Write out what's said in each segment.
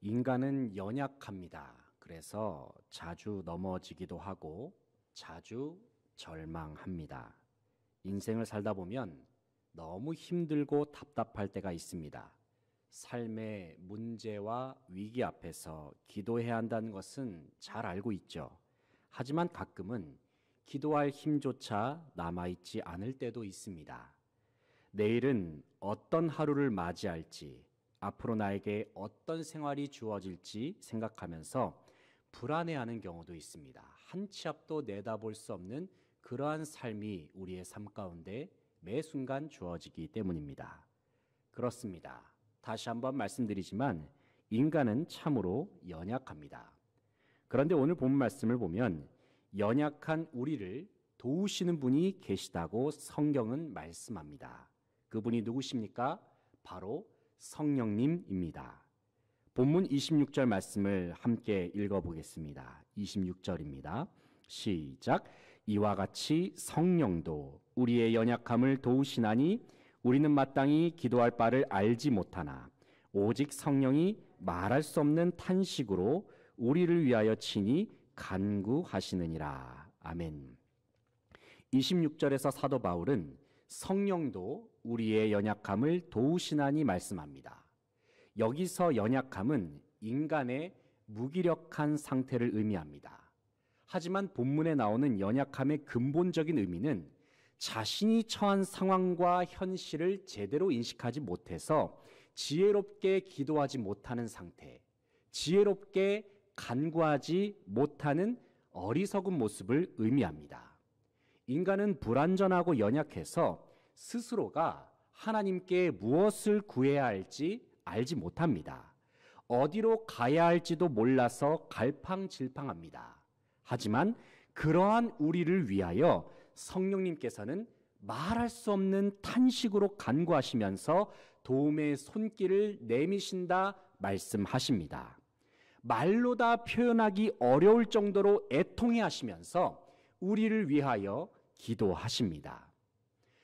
인간은 연약합니다. 그래서 자주 넘어지기도 하고 자주 절망합니다. 인생을 살다 보면 너무 힘들고 답답할 때가 있습니다. 삶의 문제와 위기 앞에서 기도해야 한다는 것은 잘 알고 있죠. 하지만 가끔은 기도할 힘조차 남아있지 않을 때도 있습니다. 내일은 어떤 하루를 맞이할지, 앞으로 나에게 어떤 생활이 주어질지 생각하면서 불안해하는 경우도 있습니다. 한 치 앞도 내다볼 수 없는 그러한 삶이 우리의 삶 가운데 매 순간 주어지기 때문입니다. 그렇습니다. 다시 한번 말씀드리지만 인간은 참으로 연약합니다. 그런데 오늘 본 말씀을 보면 연약한 우리를 도우시는 분이 계시다고 성경은 말씀합니다. 그분이 누구십니까? 바로 성령님입니다. 본문 26절 말씀을 함께 읽어보겠습니다. 26절입니다. 시작. 이와 같이 성령도 우리의 연약함을 도우시나니 우리는 마땅히 기도할 바를 알지 못하나 오직 성령이 말할 수 없는 탄식으로 우리를 위하여 친히 간구하시느니라. 아멘. 26절에서 사도 바울은 성령도 우리의 연약함을 도우시나니 말씀합니다. 여기서 연약함은 인간의 무기력한 상태를 의미합니다. 하지만 본문에 나오는 연약함의 근본적인 의미는 자신이 처한 상황과 현실을 제대로 인식하지 못해서 지혜롭게 기도하지 못하는 상태, 지혜롭게 간구하지 못하는 어리석은 모습을 의미합니다. 인간은 불완전하고 연약해서 스스로가 하나님께 무엇을 구해야 할지 알지 못합니다. 어디로 가야 할지도 몰라서 갈팡질팡합니다. 하지만 그러한 우리를 위하여 성령님께서는 말할 수 없는 탄식으로 간구하시면서 도움의 손길을 내미신다 말씀하십니다. 말로 다 표현하기 어려울 정도로 애통해 하시면서 우리를 위하여 기도하십니다.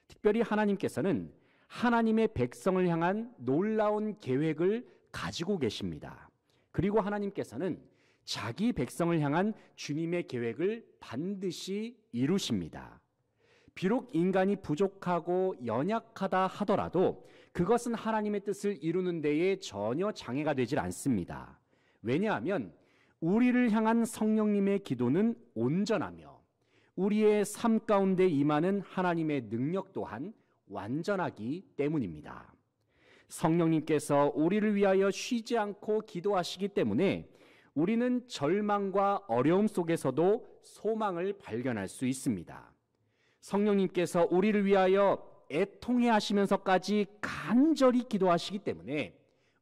특별히 하나님께서는 하나님의 백성을 향한 놀라운 계획을 가지고 계십니다. 그리고 하나님께서는 자기 백성을 향한 주님의 계획을 반드시 이루십니다. 비록 인간이 부족하고 연약하다 하더라도 그것은 하나님의 뜻을 이루는 데에 전혀 장애가 되질 않습니다. 왜냐하면 우리를 향한 성령님의 기도는 온전하며 우리의 삶 가운데 임하는 하나님의 능력 또한 완전하기 때문입니다. 성령님께서 우리를 위하여 쉬지 않고 기도하시기 때문에 우리는 절망과 어려움 속에서도 소망을 발견할 수 있습니다. 성령님께서 우리를 위하여 애통해 하시면서까지 간절히 기도하시기 때문에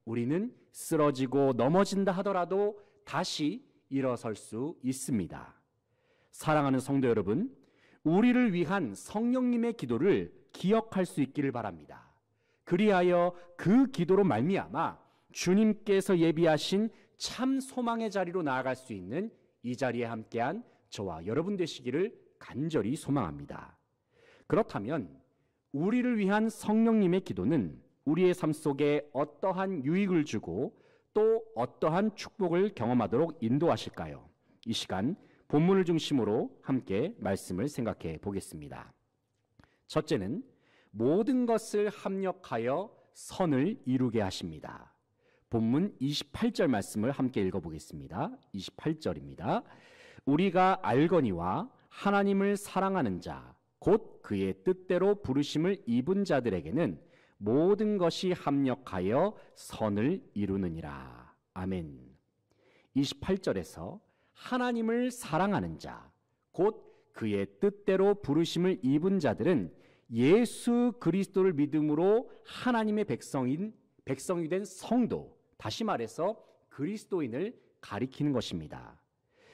우리는 쓰러지고 넘어진다 하더라도 다시 일어설 수 있습니다. 사랑하는 성도 여러분, 우리를 위한 성령님의 기도를 기억할 수 있기를 바랍니다. 그리하여 그 기도로 말미암아 주님께서 예비하신 참 소망의 자리로 나아갈 수 있는 이 자리에 함께한 저와 여러분 되시기를 간절히 소망합니다. 그렇다면 우리를 위한 성령님의 기도는 우리의 삶 속에 어떠한 유익을 주고 또 어떠한 축복을 경험하도록 인도하실까요? 이 시간 본문을 중심으로 함께 말씀을 생각해 보겠습니다. 첫째는 모든 것을 합력하여 선을 이루게 하십니다. 본문 28절 말씀을 함께 읽어보겠습니다. 28절입니다. 우리가 알거니와 하나님을 사랑하는 자, 곧 그의 뜻대로 부르심을 입은 자들에게는 모든 것이 합력하여 선을 이루느니라. 아멘. 28절에서 하나님을 사랑하는 자, 곧 그의 뜻대로 부르심을 입은 자들은 예수 그리스도를 믿음으로 하나님의 백성이 된 성도, 다시 말해서 그리스도인을 가리키는 것입니다.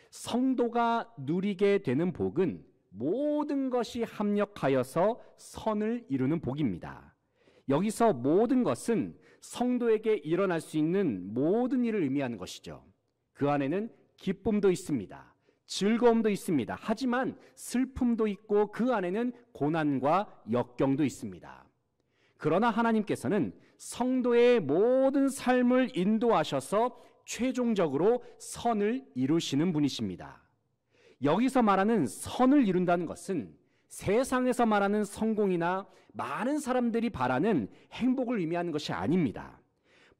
성도가 누리게 되는 복은 모든 것이 합력하여서 선을 이루는 복입니다. 여기서 모든 것은 성도에게 일어날 수 있는 모든 일을 의미하는 것이죠. 그 안에는 기쁨도 있습니다. 즐거움도 있습니다. 하지만 슬픔도 있고 그 안에는 고난과 역경도 있습니다. 그러나 하나님께서는 성도의 모든 삶을 인도하셔서 최종적으로 선을 이루시는 분이십니다. 여기서 말하는 선을 이룬다는 것은 세상에서 말하는 성공이나 많은 사람들이 바라는 행복을 의미하는 것이 아닙니다.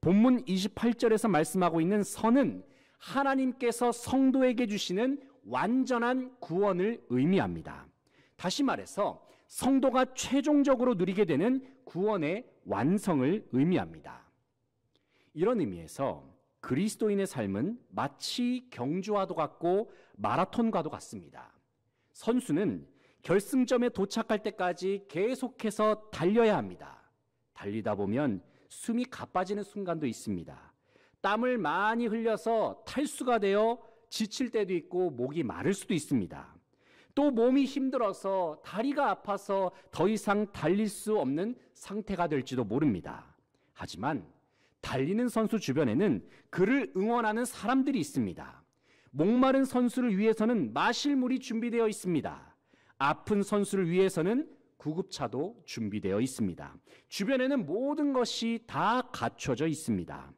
본문 28절에서 말씀하고 있는 선은 하나님께서 성도에게 주시는 완전한 구원을 의미합니다. 다시 말해서 성도가 최종적으로 누리게 되는 구원의 완성을 의미합니다. 이런 의미에서 그리스도인의 삶은 마치 경주와도 같고 마라톤과도 같습니다. 선수는 결승점에 도착할 때까지 계속해서 달려야 합니다. 달리다 보면 숨이 가빠지는 순간도 있습니다. 땀을 많이 흘려서 탈수가 되어 지칠 때도 있고 목이 마를 수도 있습니다. 또 몸이 힘들어서 다리가 아파서 더 이상 달릴 수 없는 상태가 될지도 모릅니다. 하지만 달리는 선수 주변에는 그를 응원하는 사람들이 있습니다. 목마른 선수를 위해서는 마실 물이 준비되어 있습니다. 아픈 선수를 위해서는 구급차도 준비되어 있습니다. 주변에는 모든 것이 다 갖춰져 있습니다.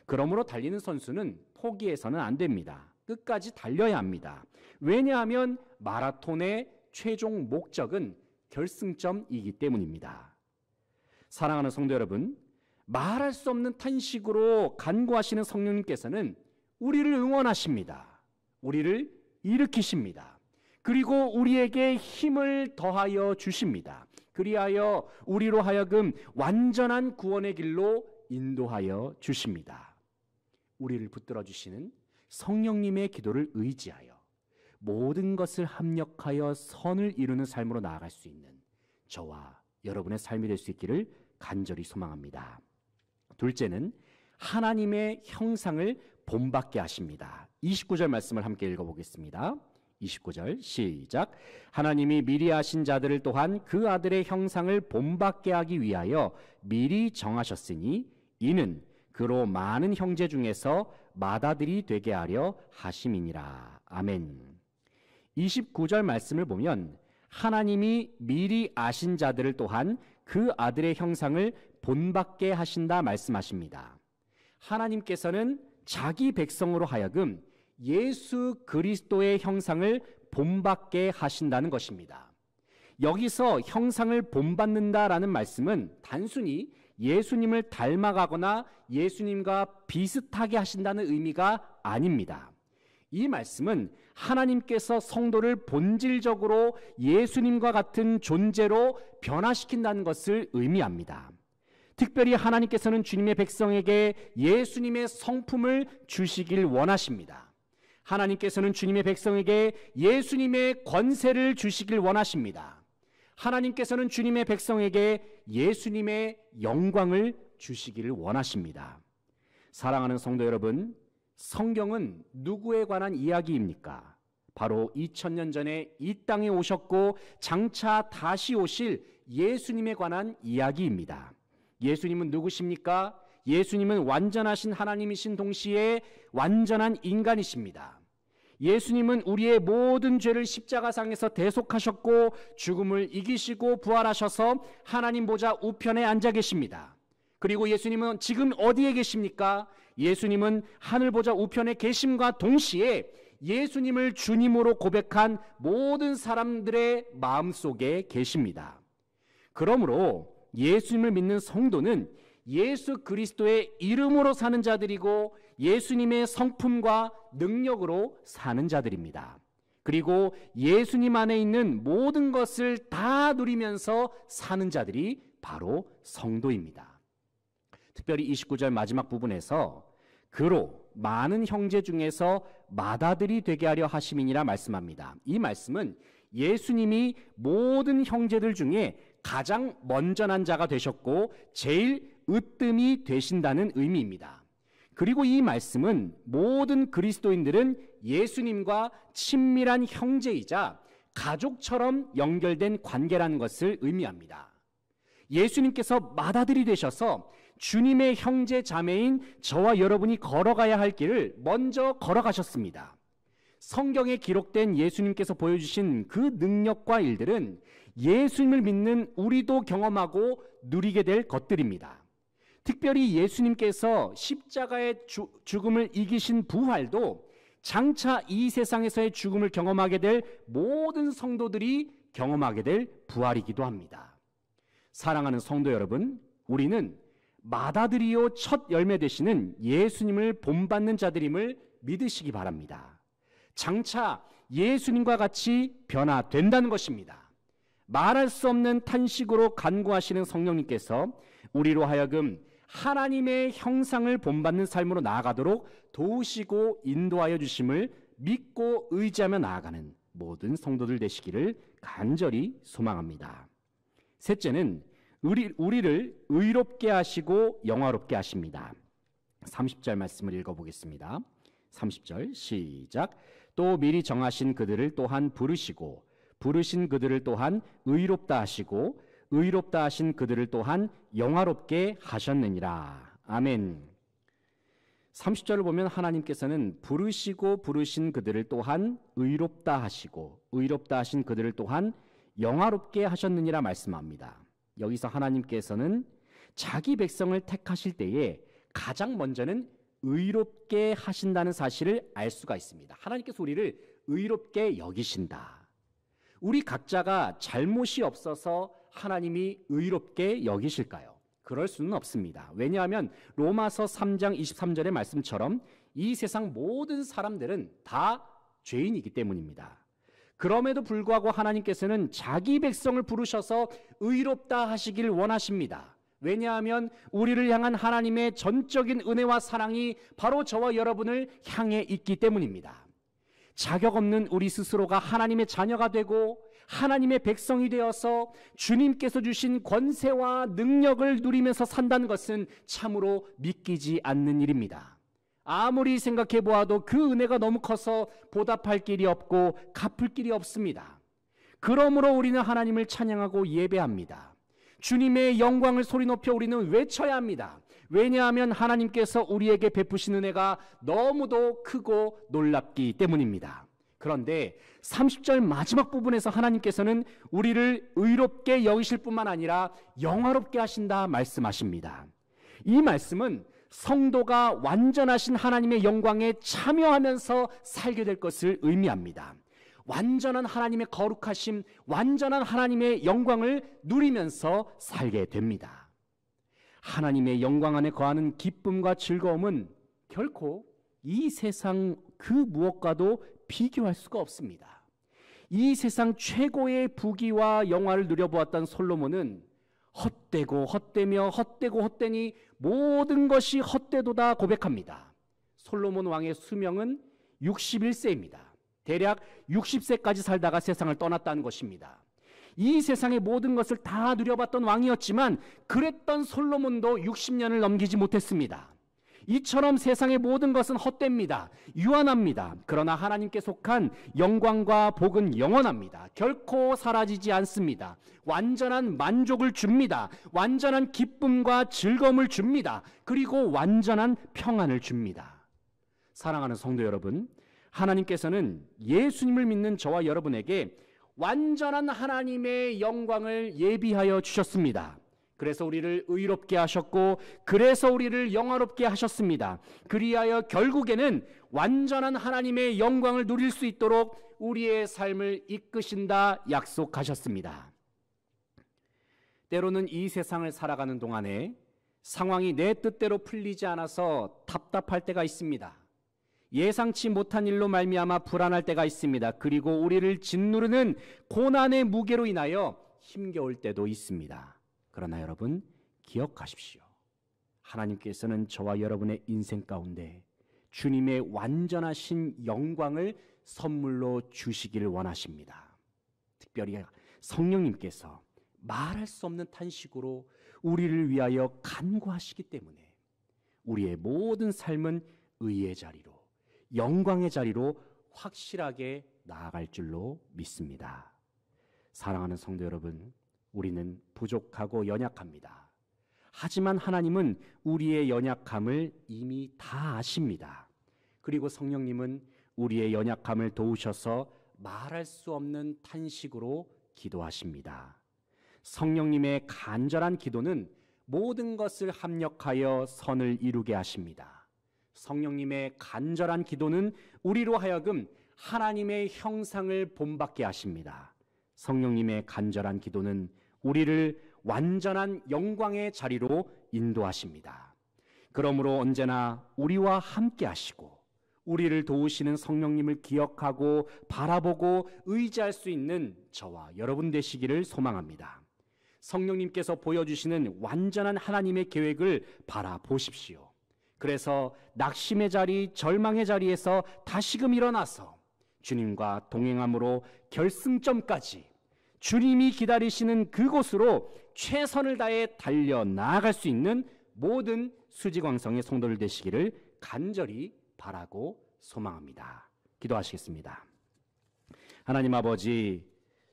그러므로 달리는 선수는 포기해서는 안 됩니다. 끝까지 달려야 합니다. 왜냐하면 마라톤의 최종 목적은 결승점이기 때문입니다. 사랑하는 성도 여러분, 말할 수 없는 탄식으로 간구하시는 성령님께서는 우리를 응원하십니다. 우리를 일으키십니다. 그리고 우리에게 힘을 더하여 주십니다. 그리하여 우리로 하여금 완전한 구원의 길로 인도하여 주십니다. 우리를 붙들어 주시는 성령님의 기도를 의지하여 모든 것을 합력하여 선을 이루는 삶으로 나아갈 수 있는 저와 여러분의 삶이 될 수 있기를 간절히 소망합니다. 둘째는 하나님의 형상을 본받게 하십니다. 29절 말씀을 함께 읽어보겠습니다. 29절 시작. 하나님이 미리 아신 자들을 또한 그 아들의 형상을 본받게 하기 위하여 미리 정하셨으니 이는 그로 많은 형제 중에서 맏아들이 되게 하려 하심이니라. 아멘. 29절 말씀을 보면 하나님이 미리 아신 자들을 또한 그 아들의 형상을 본받게 하신다 말씀하십니다. 하나님께서는 자기 백성으로 하여금 예수 그리스도의 형상을 본받게 하신다는 것입니다. 여기서 형상을 본받는다라는 말씀은 단순히 예수님을 닮아가거나 예수님과 비슷하게 하신다는 의미가 아닙니다. 이 말씀은 하나님께서 성도를 본질적으로 예수님과 같은 존재로 변화시킨다는 것을 의미합니다. 특별히 하나님께서는 주님의 백성에게 예수님의 성품을 주시길 원하십니다. 하나님께서는 주님의 백성에게 예수님의 권세를 주시길 원하십니다. 하나님께서는 주님의 백성에게 예수님의 영광을 주시기를 원하십니다. 사랑하는 성도 여러분, 성경은 누구에 관한 이야기입니까? 바로 2000년 전에 이 땅에 오셨고 장차 다시 오실 예수님에 관한 이야기입니다. 예수님은 누구십니까? 예수님은 완전하신 하나님이신 동시에 완전한 인간이십니다. 예수님은 우리의 모든 죄를 십자가상에서 대속하셨고 죽음을 이기시고 부활하셔서 하나님 보좌 우편에 앉아 계십니다. 그리고 예수님은 지금 어디에 계십니까? 예수님은 하늘 보좌 우편에 계심과 동시에 예수님을 주님으로 고백한 모든 사람들의 마음속에 계십니다. 그러므로 예수님을 믿는 성도는 예수 그리스도의 이름으로 사는 자들이고 예수님의 성품과 능력으로 사는 자들입니다. 그리고 예수님 안에 있는 모든 것을 다 누리면서 사는 자들이 바로 성도입니다. 특별히 29절 마지막 부분에서 그로 많은 형제 중에서 맏아들이 되게 하려 하심이니라 말씀합니다. 이 말씀은 예수님이 모든 형제들 중에 가장 먼저난 자가 되셨고 제일 으뜸이 되신다는 의미입니다. 그리고 이 말씀은 모든 그리스도인들은 예수님과 친밀한 형제이자 가족처럼 연결된 관계라는 것을 의미합니다. 예수님께서 맏아들이 되셔서 주님의 형제 자매인 저와 여러분이 걸어가야 할 길을 먼저 걸어가셨습니다. 성경에 기록된 예수님께서 보여주신 그 능력과 일들은 예수님을 믿는 우리도 경험하고 누리게 될 것들입니다. 특별히 예수님께서 십자가의 죽음을 이기신 부활도 장차 이 세상에서의 죽음을 경험하게 될 모든 성도들이 경험하게 될 부활이기도 합니다. 사랑하는 성도 여러분, 우리는 마다들이요 첫 열매 되시는 예수님을 본받는 자들임을 믿으시기 바랍니다. 장차 예수님과 같이 변화된다는 것입니다. 말할 수 없는 탄식으로 간구하시는 성령님께서 우리로 하여금 하나님의 형상을 본받는 삶으로 나아가도록 도우시고 인도하여 주심을 믿고 의지하며 나아가는 모든 성도들 되시기를 간절히 소망합니다. 셋째는 우리를 의롭게 하시고 영화롭게 하십니다. 30절 말씀을 읽어보겠습니다. 30절 시작. 또 미리 정하신 그들을 또한 부르시고 부르신 그들을 또한 의롭다 하시고 의롭다 하신 그들을 또한 영화롭게 하셨느니라. 아멘. 30절을 보면 하나님께서는 부르시고 부르신 그들을 또한 의롭다 하시고 의롭다 하신 그들을 또한 영화롭게 하셨느니라 말씀합니다. 여기서 하나님께서는 자기 백성을 택하실 때에 가장 먼저는 의롭게 하신다는 사실을 알 수가 있습니다. 하나님께서 우리를 의롭게 여기신다. 우리 각자가 잘못이 없어서 하나님이 의롭게 여기실까요? 그럴 수는 없습니다. 왜냐하면 로마서 3장 23절의 말씀처럼 이 세상 모든 사람들은 다 죄인이기 때문입니다. 그럼에도 불구하고 하나님께서는 자기 백성을 부르셔서 의롭다 하시길 원하십니다. 왜냐하면 우리를 향한 하나님의 전적인 은혜와 사랑이 바로 저와 여러분을 향해 있기 때문입니다. 자격 없는 우리 스스로가 하나님의 자녀가 되고 하나님의 백성이 되어서 주님께서 주신 권세와 능력을 누리면서 산다는 것은 참으로 믿기지 않는 일입니다. 아무리 생각해 보아도 그 은혜가 너무 커서 보답할 길이 없고 갚을 길이 없습니다. 그러므로 우리는 하나님을 찬양하고 예배합니다. 주님의 영광을 소리 높여 우리는 외쳐야 합니다. 왜냐하면 하나님께서 우리에게 베푸신 은혜가 너무도 크고 놀랍기 때문입니다. 그런데 30절 마지막 부분에서 하나님께서는 우리를 의롭게 여기실 뿐만 아니라 영화롭게 하신다 말씀하십니다. 이 말씀은 성도가 완전하신 하나님의 영광에 참여하면서 살게 될 것을 의미합니다. 완전한 하나님의 거룩하심, 완전한 하나님의 영광을 누리면서 살게 됩니다. 하나님의 영광 안에 거하는 기쁨과 즐거움은 결코 이 세상 그 무엇과도 비교할 수가 없습니다. 이 세상 최고의 부귀와 영화를 누려보았던 솔로몬은 헛되고 헛되며 헛되고 헛되니 모든 것이 헛되도다 고백합니다. 솔로몬 왕의 수명은 61세입니다. 대략 60세까지 살다가 세상을 떠났다는 것입니다. 이 세상의 모든 것을 다 누려봤던 왕이었지만 그랬던 솔로몬도 60년을 넘기지 못했습니다. 이처럼 세상의 모든 것은 헛됩니다. 유한합니다. 그러나 하나님께 속한 영광과 복은 영원합니다. 결코 사라지지 않습니다. 완전한 만족을 줍니다. 완전한 기쁨과 즐거움을 줍니다. 그리고 완전한 평안을 줍니다. 사랑하는 성도 여러분, 하나님께서는 예수님을 믿는 저와 여러분에게 완전한 하나님의 영광을 예비하여 주셨습니다. 그래서 우리를 의롭게 하셨고 그래서 우리를 영화롭게 하셨습니다. 그리하여 결국에는 완전한 하나님의 영광을 누릴 수 있도록 우리의 삶을 이끄신다 약속하셨습니다. 때로는 이 세상을 살아가는 동안에 상황이 내 뜻대로 풀리지 않아서 답답할 때가 있습니다. 예상치 못한 일로 말미암아 불안할 때가 있습니다. 그리고 우리를 짓누르는 고난의 무게로 인하여 힘겨울 때도 있습니다. 그러나 여러분 기억하십시오. 하나님께서는 저와 여러분의 인생 가운데 주님의 완전하신 영광을 선물로 주시기를 원하십니다. 특별히 성령님께서 말할 수 없는 탄식으로 우리를 위하여 간구하시기 때문에 우리의 모든 삶은 의의 자리로, 영광의 자리로 확실하게 나아갈 줄로 믿습니다. 사랑하는 성도 여러분, 우리는 부족하고 연약합니다. 하지만 하나님은 우리의 연약함을 이미 다 아십니다. 그리고 성령님은 우리의 연약함을 도우셔서 말할 수 없는 탄식으로 기도하십니다. 성령님의 간절한 기도는 모든 것을 합력하여 선을 이루게 하십니다. 성령님의 간절한 기도는 우리로 하여금 하나님의 형상을 본받게 하십니다. 성령님의 간절한 기도는 우리를 완전한 영광의 자리로 인도하십니다. 그러므로 언제나 우리와 함께 하시고 우리를 도우시는 성령님을 기억하고 바라보고 의지할 수 있는 저와 여러분 되시기를 소망합니다. 성령님께서 보여주시는 완전한 하나님의 계획을 바라보십시오. 그래서 낙심의 자리, 절망의 자리에서 다시금 일어나서 주님과 동행함으로 결승점까지 주님이 기다리시는 그곳으로 최선을 다해 달려나아갈 수 있는 모든 수지광성의 성도들 되시기를 간절히 바라고 소망합니다. 기도하시겠습니다. 하나님 아버지,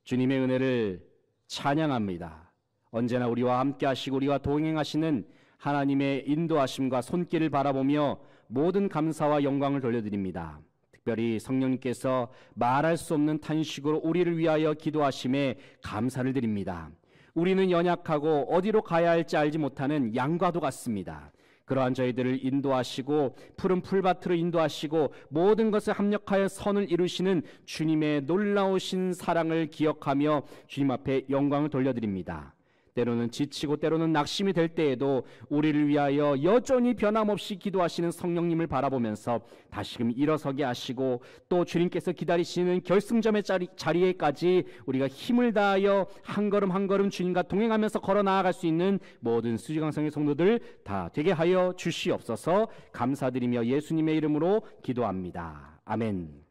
주님의 은혜를 찬양합니다. 언제나 우리와 함께 하시고 우리와 동행하시는 하나님의 인도하심과 손길을 바라보며 모든 감사와 영광을 돌려드립니다. 특별히 성령님께서 말할 수 없는 탄식으로 우리를 위하여 기도하심에 감사를 드립니다. 우리는 연약하고 어디로 가야 할지 알지 못하는 양과도 같습니다. 그러한 저희들을 인도하시고 푸른 풀밭으로 인도하시고 모든 것을 합력하여 선을 이루시는 주님의 놀라우신 사랑을 기억하며 주님 앞에 영광을 돌려드립니다. 때로는 지치고 때로는 낙심이 될 때에도 우리를 위하여 여전히 변함없이 기도하시는 성령님을 바라보면서 다시금 일어서게 하시고 또 주님께서 기다리시는 결승점의 자리에까지 우리가 힘을 다하여 한 걸음 한 걸음 주님과 동행하면서 걸어 나아갈 수 있는 모든 수지강성의 성도들 다 되게 하여 주시옵소서. 감사드리며 예수님의 이름으로 기도합니다. 아멘.